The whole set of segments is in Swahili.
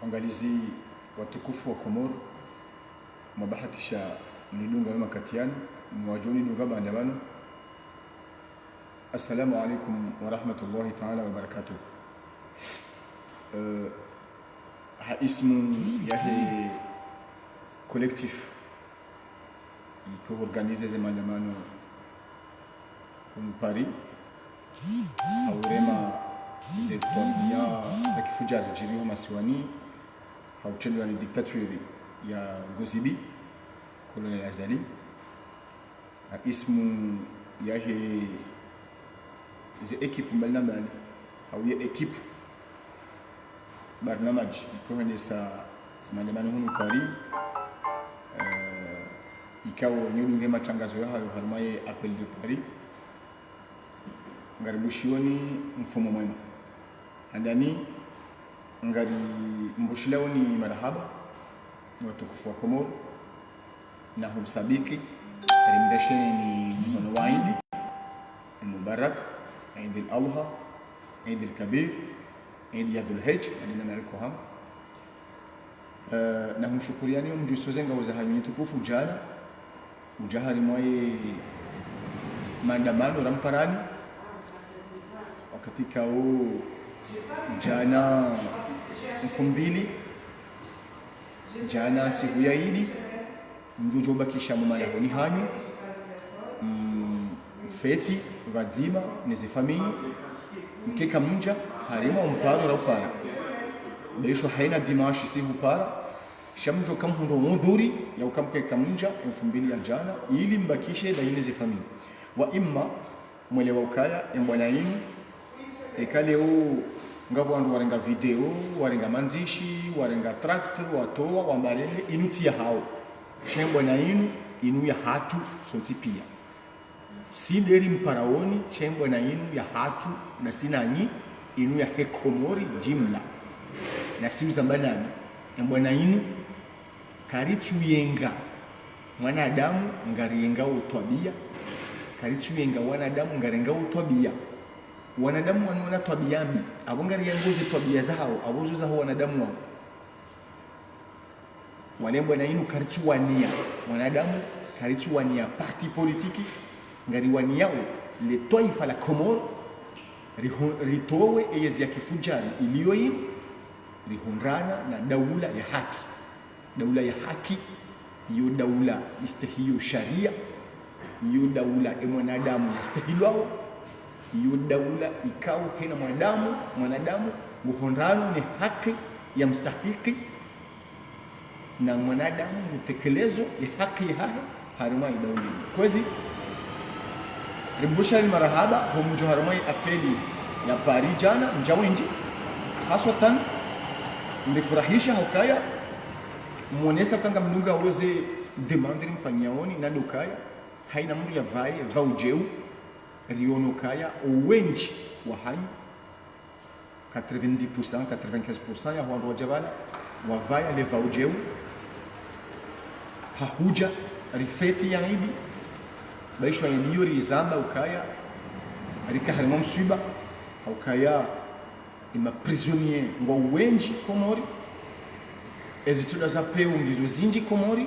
Angalizi watukufu wa Komoro mabahatisha nilunga yoma katiani mwajoni dunga banda bano. Assalamu alaikum wa rahmatullahi ta'ala wa barakatuh. Ha ismu yahe collectif iko organize ze maandamano mu Paris aurema zetwambia za kifujari jiriho masiwani hautendwa ni diktaturi ya Gozibi Colonel Azali. Ismu yahe ze ekipu mbalimbali hauye ekipu barnamaj ikohenesa maandamano hunu Paris ikawa nyudunge matangazo yayo harumaye Appel de Paris ngari bushioni mfumo mwema andani ngari mbushilaoni marahaba watukufu wa Komoro na humsabiki alimdasheni ni mwana waidi المبارك عيد الأضحى عيد الكبير عيد يد الحج أننا نركوهم نهم شكريان يوم جسوزين وزهايين تكوفوا جانا وجهاري موي maandamano ramparani wakati kao jana 2000 jana siku ya Idi mjojo bakisha mumala honi hanyu feti wazima neze famili mkeka mja harima umparo la upara beisho haina dimashi si upara shamjo kamhundo mudhuri ya ukamkeka mja 2000 ya jana ili mbakishe daine ze famili wa imma mwele wa ukaya mbwana yinu ekaleo ngabo andu warenga video warenga manzishi warenga tract watoa wambalende inuti ya hao shembo na inu ya hatu sonti pia sideri mparaoni shembo na inu ya hatu na sinanyi inu ya hekomori jimla na siuza mbanani mbwana inu karitu yenga mwanadamu ngariyenga utwabia karitu yenga wanadamu ngarenga utwabia wanadamu wanaona tabiambi abongari yangoze tabia zao abozo zao wanadamu wao wanembo na inu karitu wania wanadamu karitu wania parti politiki ngari waniao le taifa la Komoro ritowe eyezi ya kifujari iliyoyi rihundrana na daula ya haki. Daula ya haki hiyo daula istahiyo sharia, hiyo daula mwanadamu yastahilwao, hiyo daula ikao hena mwanadamu guhondrano ni haki ya mstahiki na mwanadamu mtekelezo ya haki ya harumai daula kwezi rimbusha marahaba humjo harumai apeli ya Paris jana mjawinji haswatan ndifurahisha hukaya muonesa kanga mnunga uweze demandri mfanyaoni na dukaya haina mtu ya vae vaujeu riono kaya uwenji wa hanyu 90% 95% ya wandu wajabala wavaya le vaujeu hahuja rifeti ya idi baishwa iliyo rizamba ukaya rika harima msuiba ukaya ima prisonnier ngo uwenji Komori ezitula za peu ngizo zinji Komori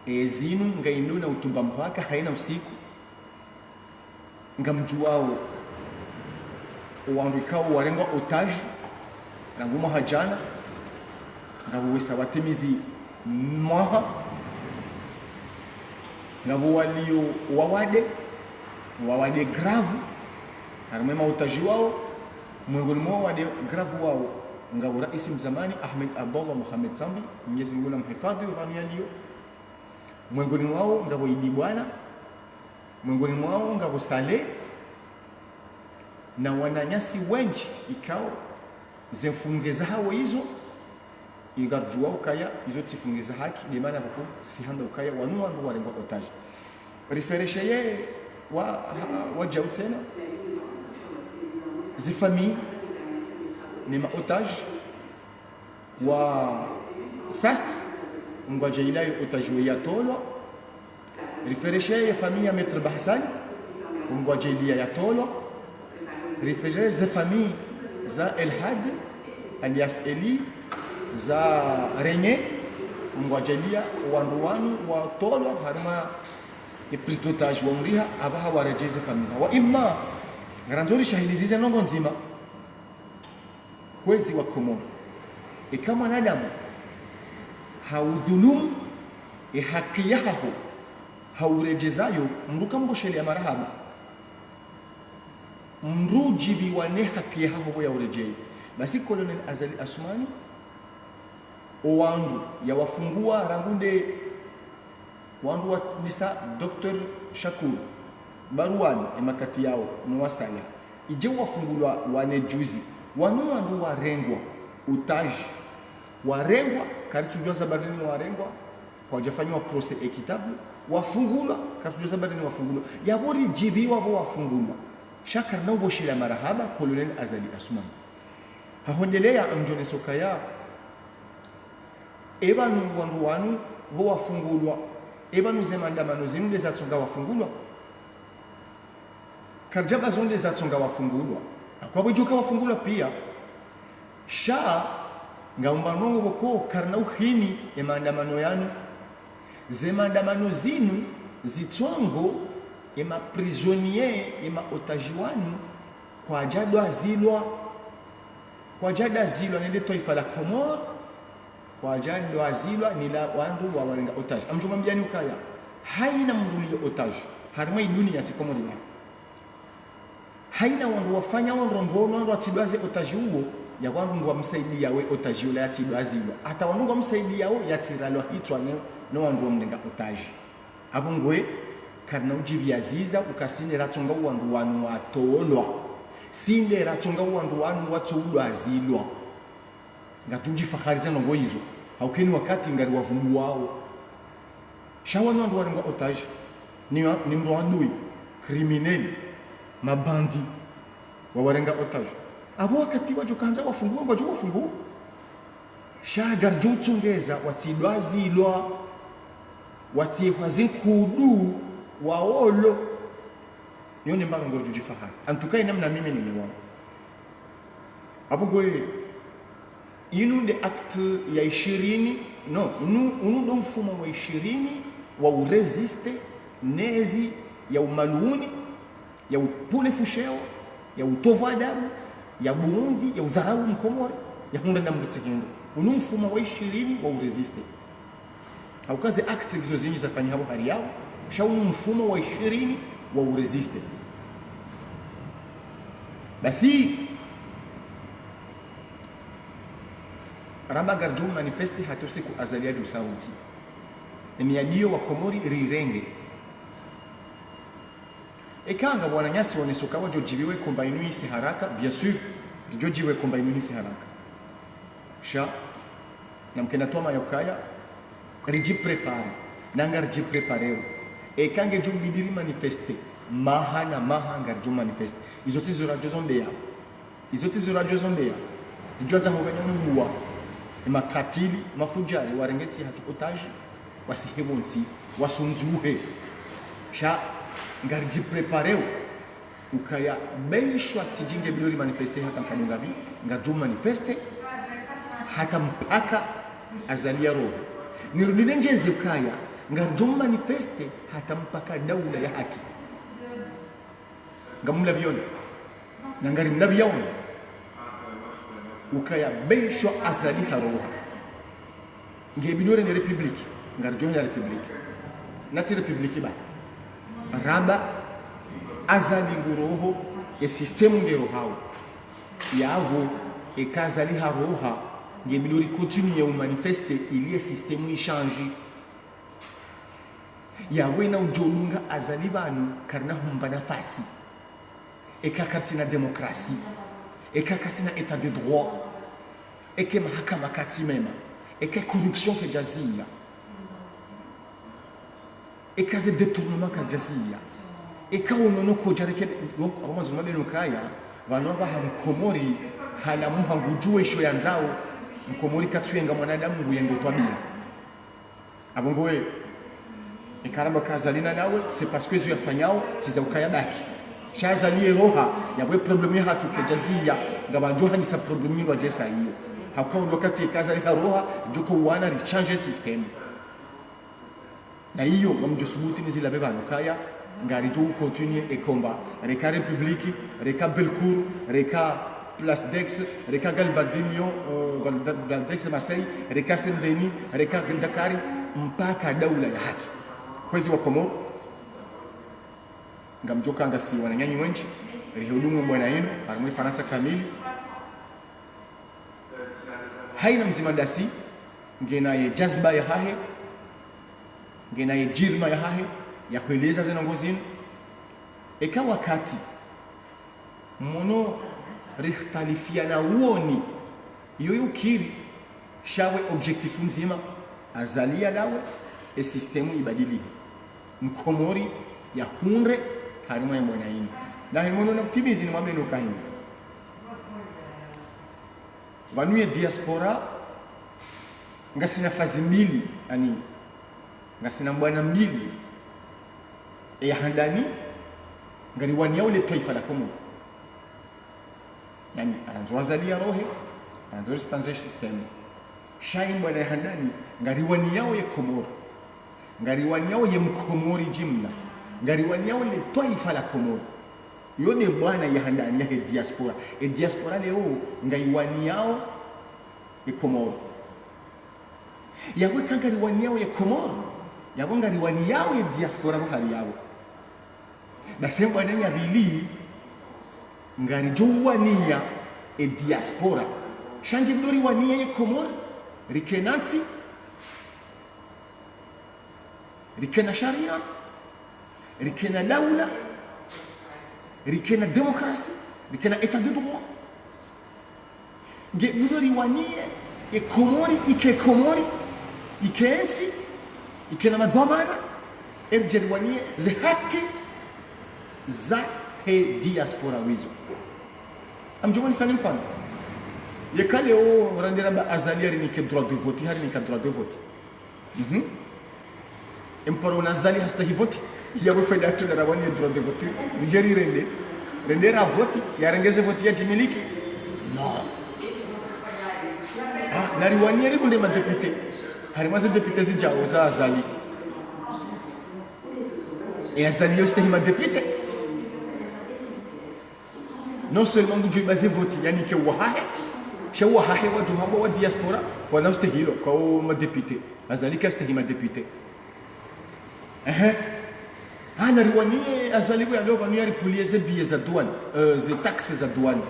ezinu ngainu na utumba mpaka haina usiku ngamjuao uandikao warenga otage nguma hajana ngabo wesa watemizi mwaha ngabo walio wawade grave harumema otage wao mwengoni mwao wade grave wao ngabo rais mzamani Ahmed Abdullah Mohamed Sambi Mwenyezi Mungu amhifadhi urani yaliyo mwengoni mwao ngabo Idi Bwana mwengoni mwao ngabo Saleh na wananyasi wenji ikao zefungeza hao hizo igajua ukaya hizo tifungeza haki de maana hapo sihanda ukaya wanua ndo warenga otage referesha ye wa jautena zifami ni ma otage wa sast ngwaje ilayo otage ya tolwa referesha ye famille Maître Bahsan ngwaje ilia ya tolwa referesha za famille za El Had alias Eli za renye mwajalia wandu wanu watolwa harima prise d'otage wa mriha abaha warejeze famisa wa imma garanzori shahidi zize nongo nzima kwezi wa Komoro kama mwanadamu haudhulumu haki yako haurejezayo mruka mboshele ya marahaba mrujibi wane haki yako ya urejei basi Colonel Azali Assoumani owandu ya wafungua rangunde wandu wa nisa Dr. Shakuru baruani emakati yao nwasaya ije wafungulwa wane juzi wanu wandu warengwa utaji warengwa karitujoza badani warengwa kwa jafanywa procès équitable wafungulwa karitujoza badani wafungulwa yabori jibi wabo wafungulwa shakar na uboshila marahaba Colonel Azali Assoumani hahondelea amjone sokaya ebanu wandu wanu bo wafungulwa ebanu zemandamano zinu zatsonga wafungulwa karjaba zonde zatsonga wafungulwa kwa bujuka wafungulwa pia sha ngaumba nongo boko karna uhini ya maandamano yanu zemandamano zinu zitsongo ema prisonnier ema otaji wanu kwa jado azilwa kwa jado azilwa nende taifa la Komoro kwa jado azilwa nila wandu wa walenga otaji amjuma mbiani ukaya haina mruli otaji harima dunia tikomori wa haina wandu wafanya wandu ngono wandu atibaze otaji huo ya wandu ngwa msaidia we otaji ule atibazilwa hata wandu ngwa msaidia we yatiralwa hitwa no wandu mlenga otaji abo ngwe karna ujibi aziza ukasinde ratonga wandu wanu watolwa sinde ratonga wandu wanu watolwa azilwa ngatuji fakhariza nongo hizo haukeni wakati ngari wavundu wao shawanu wandu warenga otaji ni mro adui criminel mabandi wawarenga otaji abo wakati wajo kanza wafungua wajo wafungua shagar jutsungeza watidwa azilwa watie kwazinkudu waolo yone mbanga ngoro jifahari antukai namna mimi nimeona hapo kwa inu de acte ya 20 no unu ndo mfumo wa 20 wa uresiste nezi ya umaluuni ya upule fusheo ya utovu adabu ya buudhi ya udharau mkomori ya hunda na mtsekindo unu mfumo wa 20 wa uresiste au kazi acte hizo zinyi za fanya hapo hali yao shaunu mfumo wa 20 wa uresiste basi raba garjum manifeste hatusiku azalia du sauti emiadio wa Komori rirenge ekanga bwana nyasi wonesoka wajo jibiwe kombainu hisi haraka bien sûr jojiwe kombainu hisi haraka sha namkena toma yokaya riji prepare nanga riji prepareo ekange jo bidiri manifeste maha na maha ngarjo manifeste izoti zurajo zombea ijoza hobanya nuwa makatili mafujari warengeti hatu otaji wasihebonsi wasunzuhe sha ngarji prepareo ukaya beishwa tijinge bidori manifeste hata mkanungabi ngarjo manifeste hata mpaka azalia roho nirudine njezi ukaya ngarjo manifeste hata mpaka daula ya haki ngamula biona na ngari mlabiona ukaya beishwa azali haroha ngebidore ni republiki ngarjo ya republiki nati republiki ba raba azali nguroho ya systemu ngero hao yabo ekazali haroha ngebidori continue ya manifeste ili systemu ishange yawe na ujolunga azali banu karna humba nafasi ekakarti na demokrasi ekakarti na etat de droit eke mahakama kati mema eke corruption ke jazia ekaze détournement ka jazia eka wonono ko jareke romanzo mabelo kaya vanova hamkomori hala muhangujue isho yanzao mkomori katsuyenga mwanadamu nguyengo twabira abongoe ekaramba kazalina nawe c'est parce que yafanyao tiza ukayabaki shazalie roha yabwe problemi hatu ke jazia ngabanjo hani sa problemi wa jesa hiyo hakuna wakati kaza liharoha joko wana richange system na hiyo mamjosubuti ni zila beba kaya ngari jo continue e combat reka république reka Belcourt reka Place d'Aix reka Galbadinho Galdex Marseille reka Saint-Denis reka Dakar mpaka daula ya haki kwezi wa Komoro ngamjoka ngasi wananyanyi wengi rihudumu bwana yenu alimwe Faransa kamili haina mzima dasi ngena ye jazba ya hahe ngena ye jirma ya hahe ya kueleza zinongozini eka wakati mono rihtalifiana uoni yoyo kiri shawe objectif nzima azalia dawe e systemu ibadili mkomori ya hunre harimo ya mbona yini na himono na kutimizi ni mwambe nukahini wanuye diaspora ngasina fazi mbili ani ngasina mbwana mbili ya handani ngari wanyao le taifa la Komoro yani ananzo wazalia rohe ananzo stanze system shaim bwana ya handani ngari wanyao ye Komoro ngari wanyao ye mkomori jimla ngari wanyao le taifa la Komoro yone bwana ya handani ya diaspora e diaspora leo ngaiwani yao ya Komoro yawe kangari wani yao ya Komoro yawe ngari wani yao ya diaspora kwa hali yao na sehemu bwana ya bili ngari jowani ya e diaspora shangi mdori wani ya Komoro rikenansi rikena sharia rikena daula rikena demokrasi rikena état de droit ge mudori wanie e Komori ikensi ikena madhamana erjeri wanie ze haki za he diaspora wizo amjomani sana mfano yekale o randera ba azalia ni ke droit de vote hari ni ka droit de vote emparo nazali hasta hi vote ya bufeda tu na rawani droit de vote nigeri rende ra vote ya rengeze vote ya jimiliki no nari wanieri kunde ma député hari maze député zijao za azali e azali yo stehi ma député non seulement ngu basé vote yani ke wahahe she wahahe wa juhamba wa diaspora wa na stehilo kwa ma député azali ka stehi ma député nari wani azali wa leo banu yari pulieze billets za douane ze taxes za douane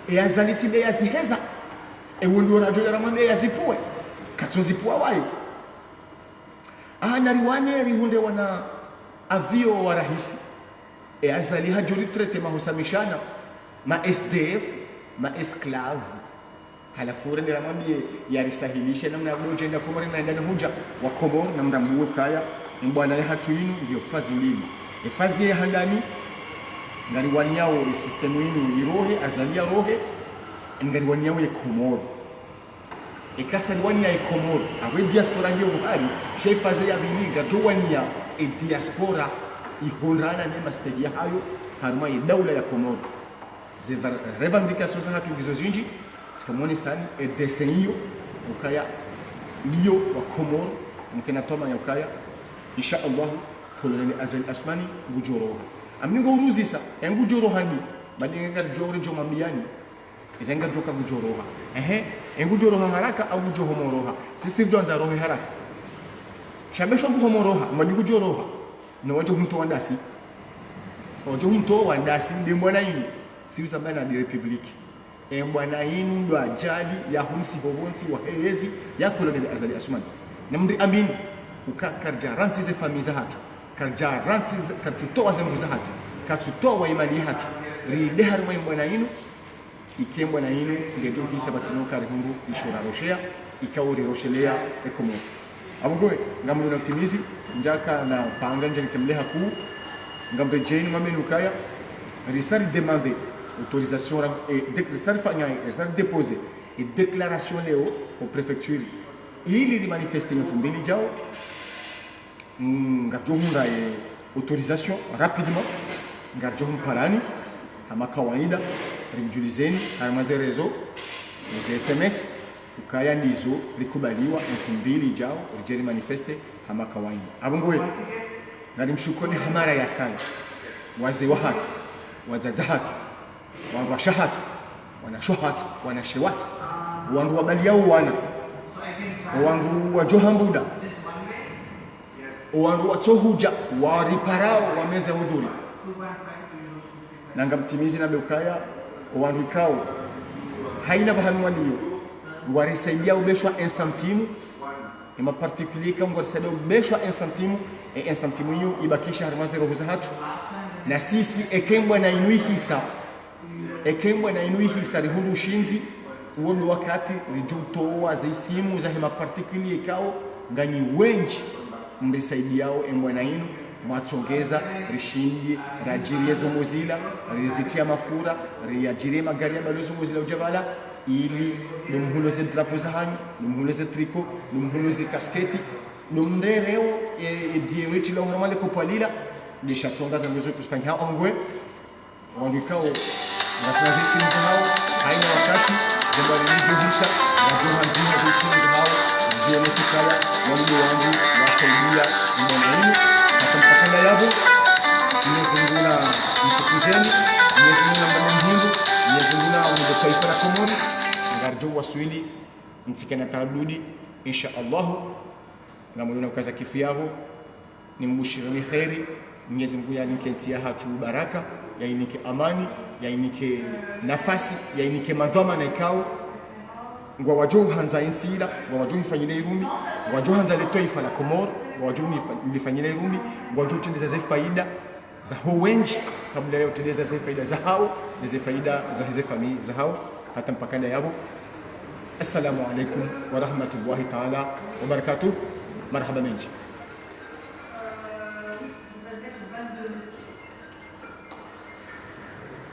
e azali tinde ya ziheza e wondo na jola ramande ya zipue katozipua wayo nari wani rihunde wana avio wa rahisi e azali hajuri traite mahusamishana ma SDF ma esclave halafu rende ramambie yarisahilisha namna ya kujenda Komoro na ndani huja wa Komoro na mrambuo kaya mbwana ya hatu yinu ndio fazi mbili e fazi ya handani ngari wanyao e systemu yinu irohe azalia rohe ngari wanyao ya Komoro e kasa wanya ya Komoro awe diaspora ndio buhari shei fazi ya biniga jo wanya e diaspora ihonrana ne mastegia hayo haruma ya daula ya Komoro ze revendications za hatu gizo zinji sikamoni sani e desenyo ukaya niyo wa Komoro mkena toma ya ukaya insha Allah koloni azali asmani ngujoroha amningo uruzisa engujoroha ni bali ngenga jore jo mambiani izenga joka ngujoroha engujoroha haraka au johomoroha sisi jonza roho haraka shabesho ngumoroha madigu joroha no wajo mtu wandasi wajo mtu wandasi ndimwana yini siusa bana di republiki bwana yini ndo ajali ya humsi bobonsi wa hezi ya koloni azali asmani namri amini ukakarja ranti ze famille hatu karja ranti katutoa zembu za hatu katutoa imani hatu ride harimo mbona yinu ikembwa na yinu ngejo kisa batino kari hungu ishora roshea ikawuri roshelea ekomo abugoe ngamru na timizi njaka na panga nje kemleha ku ngambe jeni mamenu kaya risari demander autorisation et risari fanya risari déposer et déclaration leo au préfecture ili di manifester mfumbili jao ngarjohunda autorisation rapidement ngarjohum parani ama kawaida rimjulizeni harmaze rezo les SMS ukaya ndizo likubaliwa 2000 ijao rijeri manifeste hama kawaida abongoe ngari mshukoni hamara ya sana wazee wa hatu wazaza hatu wanrasha hatu wanashohatu wanashewatu wandu wabaliao wana wandu wajohambuda wandu watohuja wariparao wameze udhuri nanga mtimizi na beukaya wandu ikao haina bahanu waliyo warisaidia ubeshwa 1 centime ima particulier kama warisaidia ubeshwa 1 centime 1 centime hiyo ibakisha harmaze roho za hatu na sisi ekembwa na inui hisa rihundu ushinzi uono wakati rijutoa za isimu za hema particulier kao nganyi wenji mrisaidiao embwana inu mwatongeza rishindi rajirie zo mozila rizitia mafura riajirie magari ya balozo mozila ujabala ili numhuloze drapo za hanyu numhuloze triko numhuloze kasketi numrereo diewiti la uharamale kopalila nishatonga za mwezo kufanya hao amgwe wandikao ngasinazi simu hao haina wakati jambo lilijohisha na joma nzima za simu hao zione sikaya wangu wangu wasaidia mwanaume hata mpakana yabo nimezunguna mtukuzeni nimezunguna mwanamhindu nimezunguna mwanamhindu taifa la Komori ngarjo waswili mtikana tarabudi insha Allah na mwana kaza kifu yao ni mbushirani khairi Mwenyezi Mungu yaninkentia hatu baraka yainike amani yainike nafasi yainike madhama na ikao ngwa wajo hanza insila ngwa wajo ifanyile irumi ngwa wajo hanza letoifa la Komoro ngwa wajo nifanyile irumi ngwa wajo tendeza ze faida za ho wenji kabla ya tendeza ze faida za hao na ze faida za hizo familia za hao hata mpakana yao. Assalamu alaikum wa rahmatullahi ta'ala wa barakatuh. Marhaba menji.